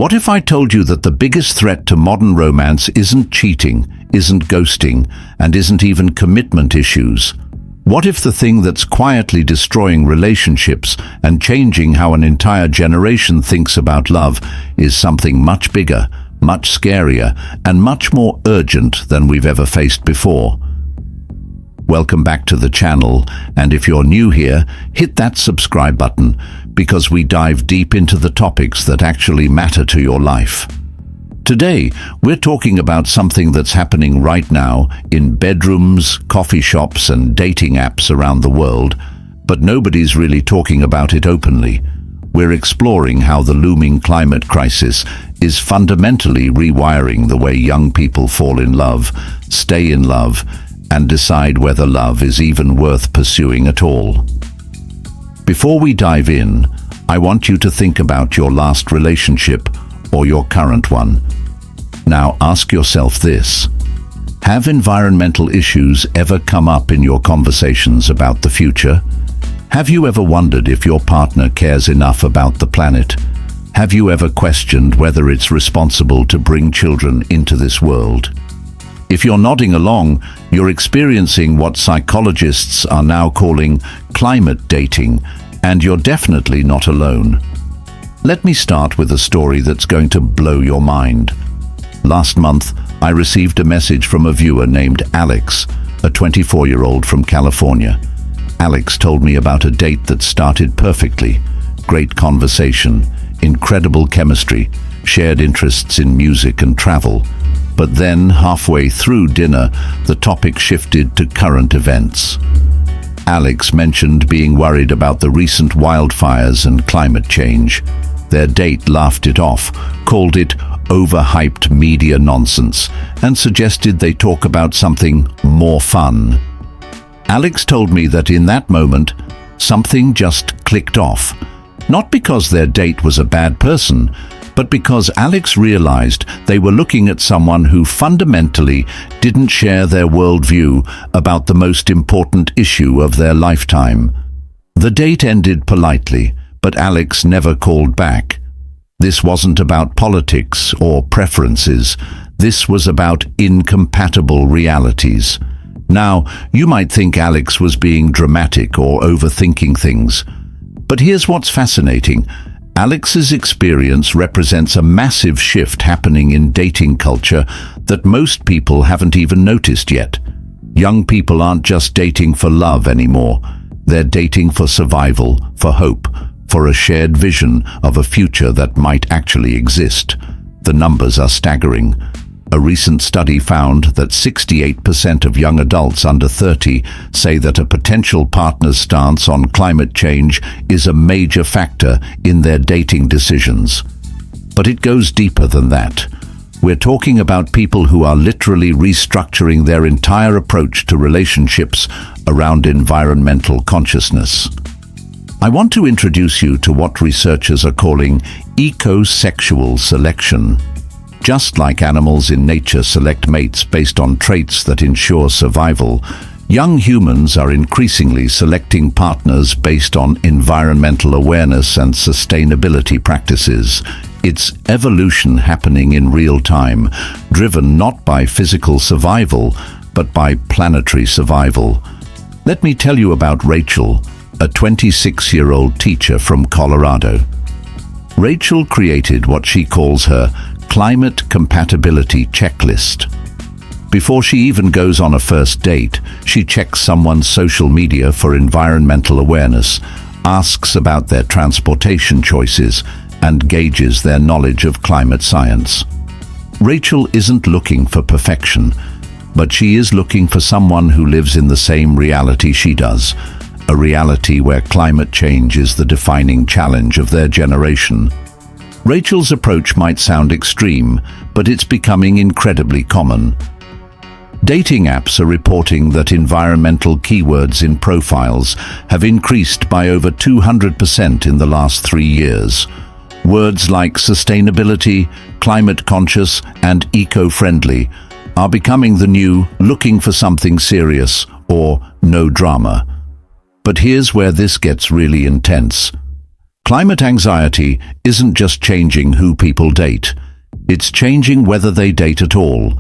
What if I told you that the biggest threat to modern romance isn't cheating, isn't ghosting, and isn't even commitment issues? What if the thing that's quietly destroying relationships and changing how an entire generation thinks about love is something much bigger, much scarier, and much more urgent than we've ever faced before? Welcome back to the channel, and if you're new here, hit that subscribe button because we dive deep into the topics that actually matter to your life. Today, we're talking about something that's happening right now in bedrooms, coffee shops, and dating apps around the world, but nobody's really talking about it openly. We're exploring how the looming climate crisis is fundamentally rewiring the way young people fall in love, stay in love, and decide whether love is even worth pursuing at all. Before we dive in, I want you to think about your last relationship or your current one. Now ask yourself this: have environmental issues ever come up in your conversations about the future? Have you ever wondered if your partner cares enough about the planet? Have you ever questioned whether it's responsible to bring children into this world? If you're nodding along, you're experiencing what psychologists are now calling climate dating, and you're definitely not alone. Let me start with a story that's going to blow your mind. Last month, I received a message from a viewer named Alex, a 24-year-old from California. Alex told me about a date that started perfectly. Great conversation, incredible chemistry, shared interests in music and travel. But then, halfway through dinner, the topic shifted to current events. Alex mentioned being worried about the recent wildfires and climate change. Their date laughed it off, called it overhyped media nonsense, and suggested they talk about something more fun. Alex told me that in that moment, something just clicked off. Not because their date was a bad person, but because Alex realized they were looking at someone who fundamentally didn't share their worldview about the most important issue of their lifetime. The date ended politely, but Alex never called back. This wasn't about politics or preferences. This was about incompatible realities. Now, you might think Alex was being dramatic or overthinking things. But here's what's fascinating. Alex's experience represents a massive shift happening in dating culture that most people haven't even noticed yet. Young people aren't just dating for love anymore. They're dating for survival, for hope, for a shared vision of a future that might actually exist. The numbers are staggering. A recent study found that 68% of young adults under 30 say that a potential partner's stance on climate change is a major factor in their dating decisions. But it goes deeper than that. We're talking about people who are literally restructuring their entire approach to relationships around environmental consciousness. I want to introduce you to what researchers are calling eco-sexual selection. Just like animals in nature select mates based on traits that ensure survival, young humans are increasingly selecting partners based on environmental awareness and sustainability practices. It's evolution happening in real time, driven not by physical survival, but by planetary survival. Let me tell you about Rachel, a 26-year-old teacher from Colorado. Rachel created what she calls her climate compatibility checklist. Before she even goes on a first date, she checks someone's social media for environmental awareness, asks about their transportation choices, and gauges their knowledge of climate science. Rachel isn't looking for perfection, but she is looking for someone who lives in the same reality she does, a reality where climate change is the defining challenge of their generation. Rachel's approach might sound extreme, but it's becoming incredibly common. Dating apps are reporting that environmental keywords in profiles have increased by over 200% in the last 3 years. Words like sustainability, climate conscious, and eco-friendly are becoming the new looking for something serious or no drama. But here's where this gets really intense. Climate anxiety isn't just changing who people date. It's changing whether they date at all.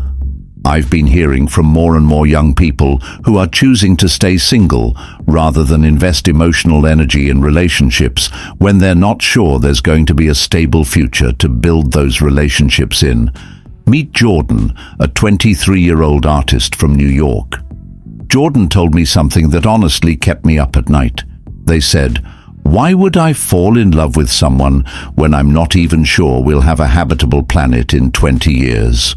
I've been hearing from more and more young people who are choosing to stay single rather than invest emotional energy in relationships when they're not sure there's going to be a stable future to build those relationships in. Meet Jordan, a 23-year-old artist from New York. Jordan told me something that honestly kept me up at night. They said, "Why would I fall in love with someone when I'm not even sure we'll have a habitable planet in 20 years?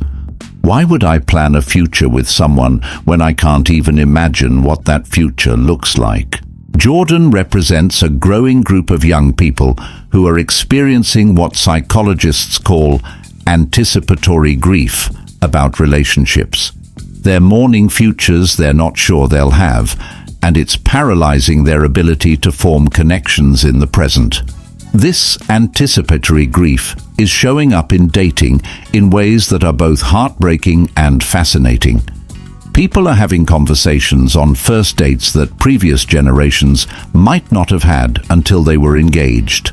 Why would I plan a future with someone when I can't even imagine what that future looks like?" Jordan represents a growing group of young people who are experiencing what psychologists call anticipatory grief about relationships. They're mourning futures they're not sure they'll have, and it's paralyzing their ability to form connections in the present. This anticipatory grief is showing up in dating in ways that are both heartbreaking and fascinating. People are having conversations on first dates that previous generations might not have had until they were engaged.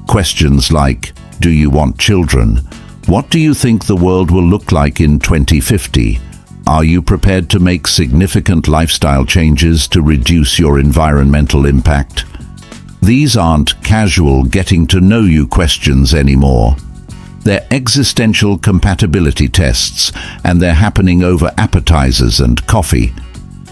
Questions like, "Do you want children? What do you think the world will look like in 2050? Are you prepared to make significant lifestyle changes to reduce your environmental impact?" These aren't casual getting-to-know-you questions anymore. They're existential compatibility tests, and they're happening over appetizers and coffee.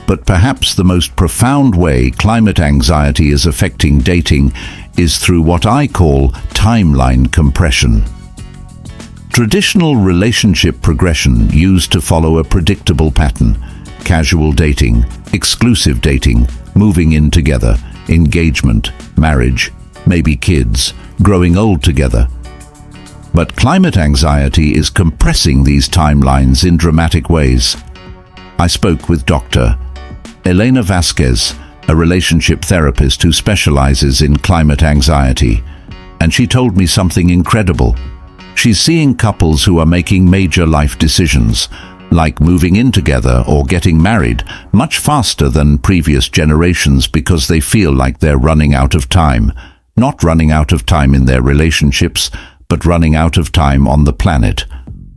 But perhaps the most profound way climate anxiety is affecting dating is through what I call timeline compression. Traditional relationship progression used to follow a predictable pattern: casual dating, exclusive dating, moving in together, engagement, marriage, maybe kids, growing old together. But climate anxiety is compressing these timelines in dramatic ways. I spoke with Dr. Elena Vasquez, a relationship therapist who specializes in climate anxiety, and she told me something incredible. She's seeing couples who are making major life decisions, like moving in together or getting married, much faster than previous generations because they feel like they're running out of time. Not running out of time in their relationships, but running out of time on the planet.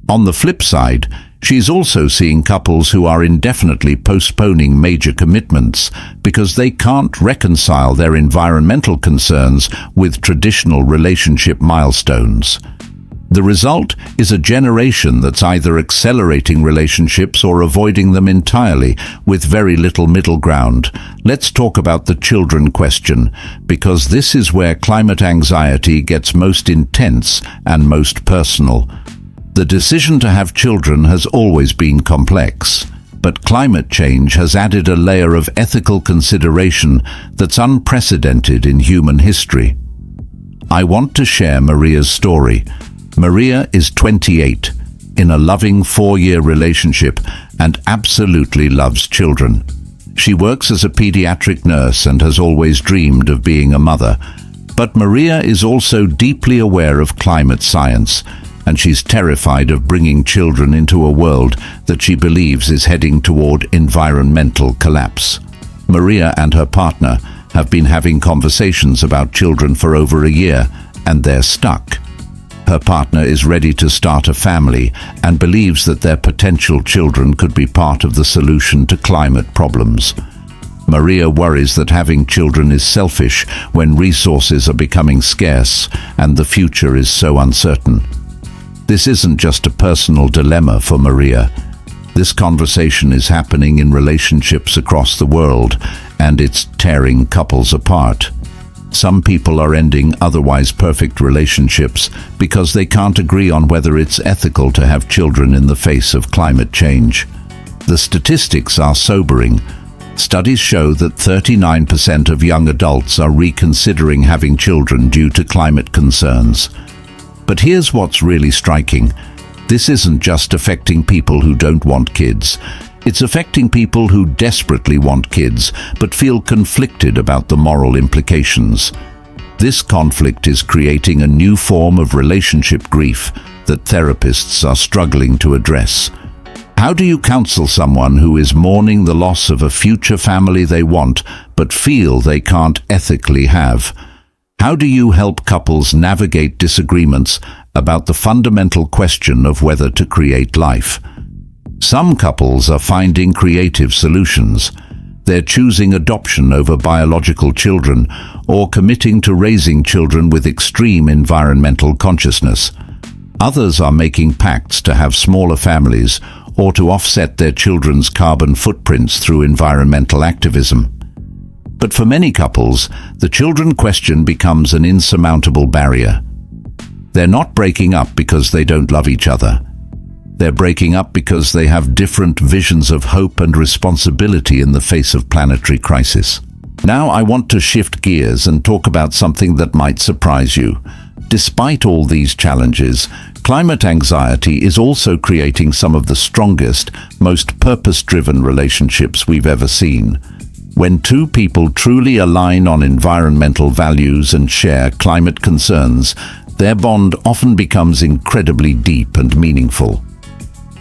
On the flip side, she's also seeing couples who are indefinitely postponing major commitments because they can't reconcile their environmental concerns with traditional relationship milestones. The result is a generation that's either accelerating relationships or avoiding them entirely, with very little middle ground. Let's talk about the children question, because this is where climate anxiety gets most intense and most personal. The decision to have children has always been complex, but climate change has added a layer of ethical consideration that's unprecedented in human history. I want to share Maria's story. Maria is 28, in a loving 4-year relationship, and absolutely loves children. She works as a pediatric nurse and has always dreamed of being a mother. But Maria is also deeply aware of climate science, and she's terrified of bringing children into a world that she believes is heading toward environmental collapse. Maria and her partner have been having conversations about children for over a year, and they're stuck. Her partner is ready to start a family and believes that their potential children could be part of the solution to climate problems. Maria worries that having children is selfish when resources are becoming scarce and the future is so uncertain. This isn't just a personal dilemma for Maria. This conversation is happening in relationships across the world, and it's tearing couples apart. Some people are ending otherwise perfect relationships because they can't agree on whether it's ethical to have children in the face of climate change. The statistics are sobering. Studies show that 39% of young adults are reconsidering having children due to climate concerns. But here's what's really striking. This isn't just affecting people who don't want kids. It's affecting people who desperately want kids but feel conflicted about the moral implications. This conflict is creating a new form of relationship grief that therapists are struggling to address. How do you counsel someone who is mourning the loss of a future family they want but feel they can't ethically have? How do you help couples navigate disagreements about the fundamental question of whether to create life? Some couples are finding creative solutions. They're choosing adoption over biological children or committing to raising children with extreme environmental consciousness. Others are making pacts to have smaller families or to offset their children's carbon footprints through environmental activism. But for many couples, the children question becomes an insurmountable barrier. They're not breaking up because they don't love each other. They're breaking up because they have different visions of hope and responsibility in the face of planetary crisis. Now I want to shift gears and talk about something that might surprise you. Despite all these challenges, climate anxiety is also creating some of the strongest, most purpose-driven relationships we've ever seen. When two people truly align on environmental values and share climate concerns, their bond often becomes incredibly deep and meaningful.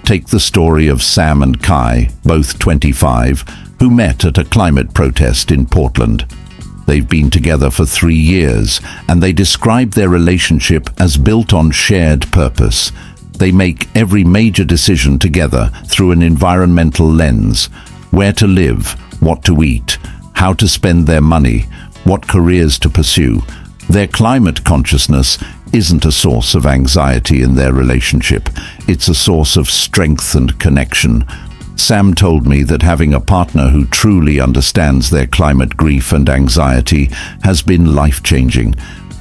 Take the story of Sam and Kai, both 25, who met at a climate protest in Portland. They've been together for 3 years, and they describe their relationship as built on shared purpose. They make every major decision together through an environmental lens: where to live, what to eat, how to spend their money, what careers to pursue. Their climate consciousness isn't a source of anxiety in their relationship. It's a source of strength and connection. Sam told me that having a partner who truly understands their climate grief and anxiety has been life-changing.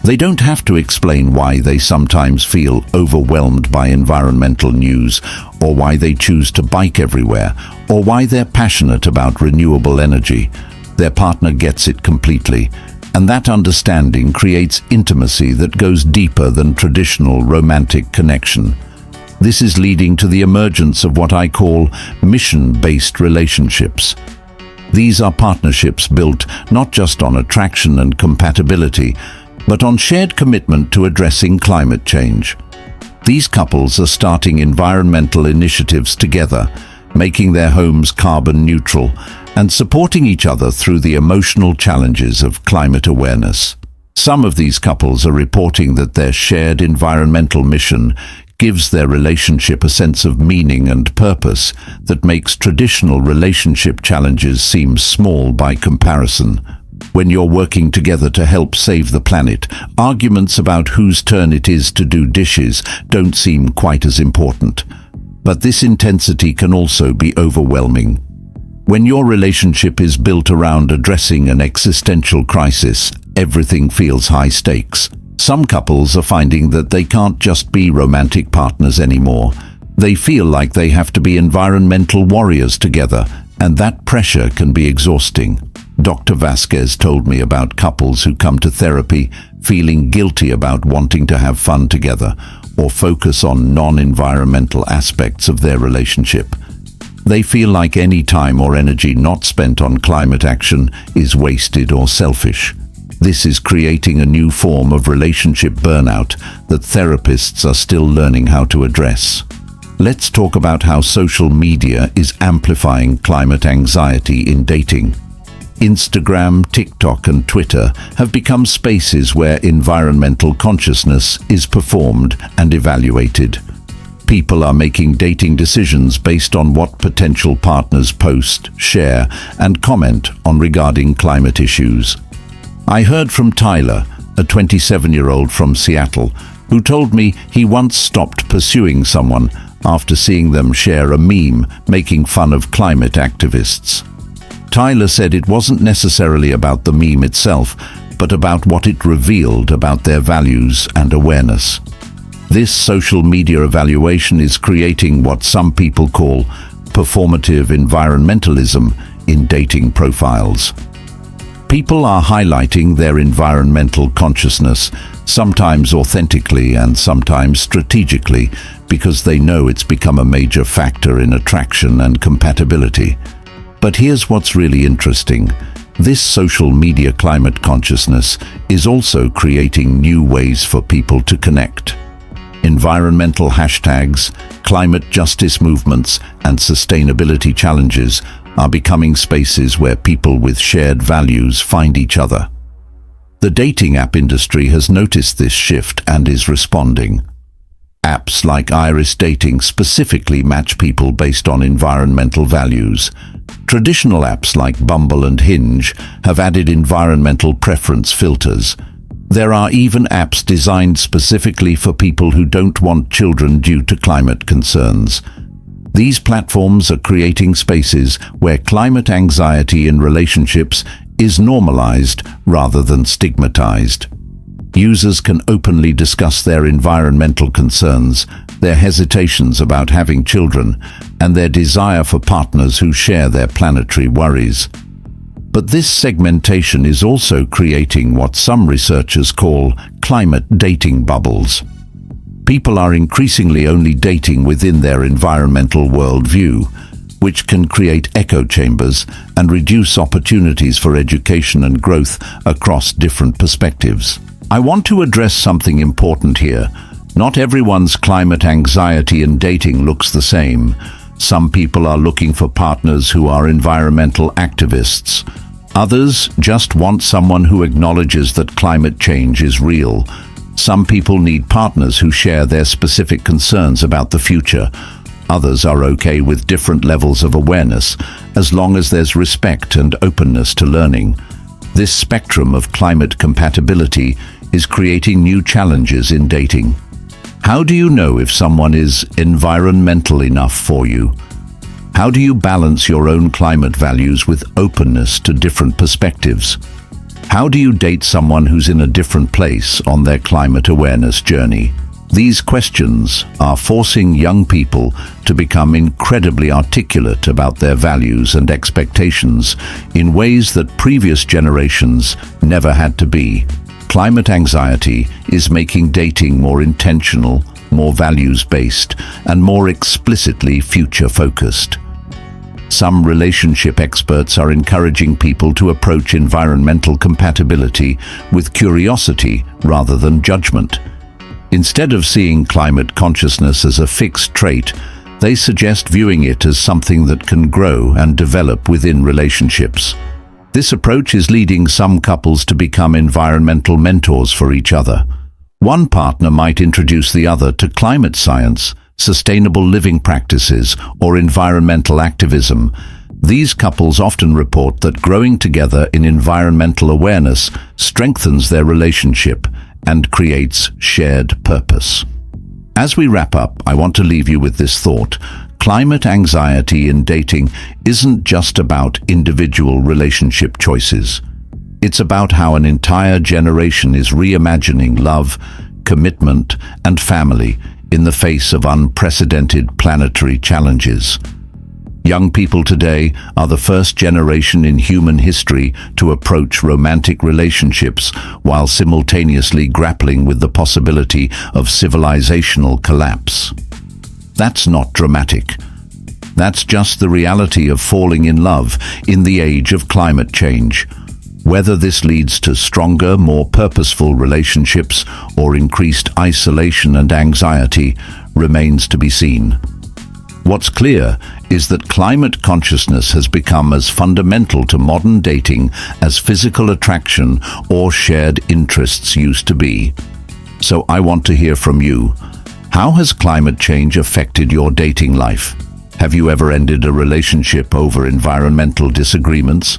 They don't have to explain why they sometimes feel overwhelmed by environmental news, or why they choose to bike everywhere, or why they're passionate about renewable energy. Their partner gets it completely, and that understanding creates intimacy that goes deeper than traditional romantic connection. This is leading to the emergence of what I call mission-based relationships. These are partnerships built not just on attraction and compatibility, but on shared commitment to addressing climate change. These couples are starting environmental initiatives together, making their homes carbon neutral, and supporting each other through the emotional challenges of climate awareness. Some of these couples are reporting that their shared environmental mission gives their relationship a sense of meaning and purpose that makes traditional relationship challenges seem small by comparison. When you're working together to help save the planet, arguments about whose turn it is to do dishes don't seem quite as important. But this intensity can also be overwhelming. When your relationship is built around addressing an existential crisis, everything feels high stakes. Some couples are finding that they can't just be romantic partners anymore. They feel like they have to be environmental warriors together, and that pressure can be exhausting. Dr. Vasquez told me about couples who come to therapy feeling guilty about wanting to have fun together or focus on non-environmental aspects of their relationship. They feel like any time or energy not spent on climate action is wasted or selfish. This is creating a new form of relationship burnout that therapists are still learning how to address. Let's talk about how social media is amplifying climate anxiety in dating. Instagram, TikTok, and Twitter have become spaces where environmental consciousness is performed and evaluated. People are making dating decisions based on what potential partners post, share, and comment on regarding climate issues. I heard from Tyler, a 27-year-old from Seattle, who told me he once stopped pursuing someone after seeing them share a meme making fun of climate activists. Tyler said it wasn't necessarily about the meme itself, but about what it revealed about their values and awareness. This social media evaluation is creating what some people call performative environmentalism in dating profiles. People are highlighting their environmental consciousness, sometimes authentically and sometimes strategically, because they know it's become a major factor in attraction and compatibility. But here's what's really interesting. This social media climate consciousness is also creating new ways for people to connect. Environmental hashtags, climate justice movements, and sustainability challenges are becoming spaces where people with shared values find each other. The dating app industry has noticed this shift and is responding. Apps like Iris Dating specifically match people based on environmental values. Traditional apps like Bumble and Hinge have added environmental preference filters. There are even apps designed specifically for people who don't want children due to climate concerns. These platforms are creating spaces where climate anxiety in relationships is normalized rather than stigmatized. Users can openly discuss their environmental concerns, their hesitations about having children, and their desire for partners who share their planetary worries. But this segmentation is also creating what some researchers call climate dating bubbles. People are increasingly only dating within their environmental worldview, which can create echo chambers and reduce opportunities for education and growth across different perspectives. I want to address something important here. Not everyone's climate anxiety in dating looks the same. Some people are looking for partners who are environmental activists. Others just want someone who acknowledges that climate change is real. Some people need partners who share their specific concerns about the future. Others are okay with different levels of awareness, as long as there's respect and openness to learning. This spectrum of climate compatibility is creating new challenges in dating. How do you know if someone is environmental enough for you? How do you balance your own climate values with openness to different perspectives? How do you date someone who's in a different place on their climate awareness journey? These questions are forcing young people to become incredibly articulate about their values and expectations in ways that previous generations never had to be. Climate anxiety is making dating more intentional, more values-based, and more explicitly future-focused. Some relationship experts are encouraging people to approach environmental compatibility with curiosity rather than judgment. Instead of seeing climate consciousness as a fixed trait, they suggest viewing it as something that can grow and develop within relationships. This approach is leading some couples to become environmental mentors for each other. One partner might introduce the other to climate science, sustainable living practices, or environmental activism. These couples often report that growing together in environmental awareness strengthens their relationship and creates shared purpose. As we wrap up, I want to leave you with this thought. Climate anxiety in dating isn't just about individual relationship choices. It's about how an entire generation is reimagining love, commitment, and family in the face of unprecedented planetary challenges. Young people today are the first generation in human history to approach romantic relationships while simultaneously grappling with the possibility of civilizational collapse. That's not dramatic. That's just the reality of falling in love in the age of climate change. Whether this leads to stronger, more purposeful relationships or increased isolation and anxiety remains to be seen. What's clear is that climate consciousness has become as fundamental to modern dating as physical attraction or shared interests used to be. So I want to hear from you. How has climate change affected your dating life? Have you ever ended a relationship over environmental disagreements?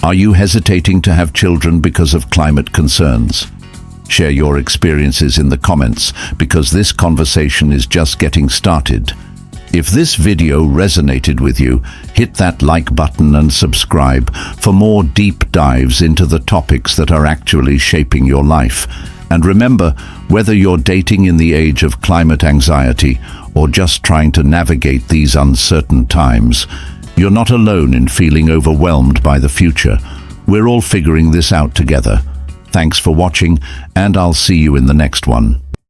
Are you hesitating to have children because of climate concerns? Share your experiences in the comments, because this conversation is just getting started. If this video resonated with you, hit that like button and subscribe for more deep dives into the topics that are actually shaping your life. And remember, whether you're dating in the age of climate anxiety or just trying to navigate these uncertain times, you're not alone in feeling overwhelmed by the future. We're all figuring this out together. Thanks for watching, and I'll see you in the next one.